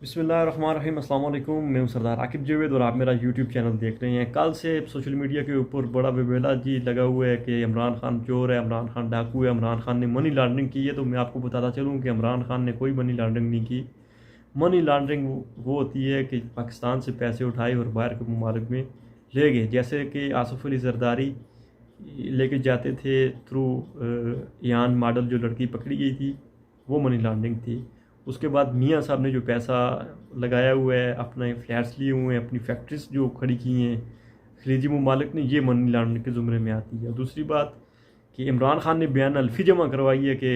बिस्मिल्लाहिर्रहमानिर्रहीम। अस्सलाम वालेकुम। मैं हूं सरदार आकिब जावेद और आप मेरा यूट्यूब चैनल देख रहे हैं। कल से सोशल मीडिया के ऊपर बड़ा विवाद जी लगा हुआ है कि इमरान खान चोर है, इमरान खान डाकू है, इमरान खान ने मनी लॉन्ड्रिंग की है। तो मैं आपको बताता चलूँ कि इमरान खान ने कोई मनी लॉन्ड्रिंग नहीं की। मनी लॉन्ड्रिंग वो होती है कि पाकिस्तान से पैसे उठाए और बाहर के ममालिक में ले गए, जैसे कि आसफ़ अली ज़रदारी लेके जाते थे थ्रू ईयान मॉडल जो लड़की पकड़ी गई थी, वो मनी लॉन्ड्रिंग थी। उसके बाद मियाँ साहब ने जो पैसा लगाया हुआ है, अपने फ्लैट्स लिए हुए हैं, अपनी फैक्ट्रीज जो खड़ी की हैं खलीजी ममालिक ने, ये मनी लॉन्ड्रिंग के ज़ुमरे में आती है। दूसरी बात कि इमरान खान ने बयान अल्फ़ी जमा करवाई है कि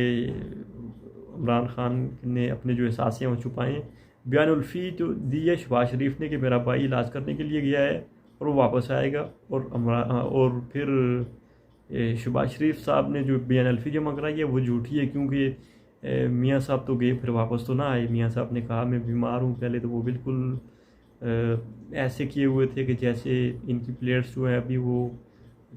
इमरान खान ने अपने जो एहसास हैं वो छुपाए हैं। बयान उल्फ़ी जो दी है शहबाज शरीफ ने कि मेरा भाई इलाज करने के लिए गया है और वो वापस आएगा, और फिर शहबाज शरीफ साहब ने जो बयान अल्फ़ी जमा कराई है वो झूठी है, क्योंकि मियाँ साहब तो गए फिर वापस तो ना आए। मियाँ साहब ने कहा मैं बीमार हूँ, पहले तो वो बिल्कुल ऐसे किए हुए थे कि जैसे इनकी प्लेट्स जो है अभी वो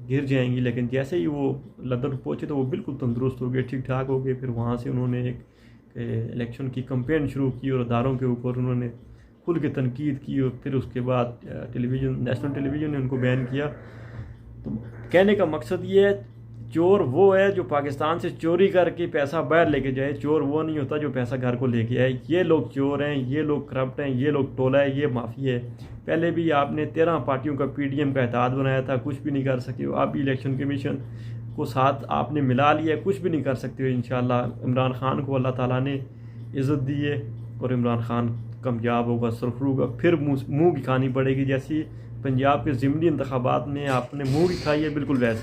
गिर जाएंगी, लेकिन जैसे ही वो लंदन पहुँचे तो वो बिल्कुल तंदुरुस्त हो गए, ठीक ठाक हो गए। फिर वहाँ से उन्होंने एक इलेक्शन की कंपेन शुरू की और अदारों के ऊपर उन्होंने खुल के तनकीद की, और फिर उसके बाद टेलीविज़न, नेशनल टेलीविज़न ने उनको बैन किया। तो कहने का मकसद ये है, चोर वो है जो पाकिस्तान से चोरी करके पैसा बाहर लेके जाए, चोर वो नहीं होता जो पैसा घर को लेके आए। ये लोग चोर हैं, ये लोग करप्ट हैं, ये लोग टोला है, ये माफी है। पहले भी आपने 13 पार्टियों का पीडीएम का इत्तेहाद बनाया था, कुछ भी नहीं कर सके हो। आप भी इलेक्शन कमीशन को साथ आपने मिला लिया, कुछ भी नहीं कर सकते हो। इंशाल्लाह इमरान खान को अल्लाह ताला ने इज़्ज़त दी है और इमरान खान कामयाब होगा, सरफरू होगा। फिर मुँह की खानी पड़ेगी, जैसी पंजाब के ज़िमनी इंतखाबात में आपने मुँह की खाई है, बिल्कुल वैसे।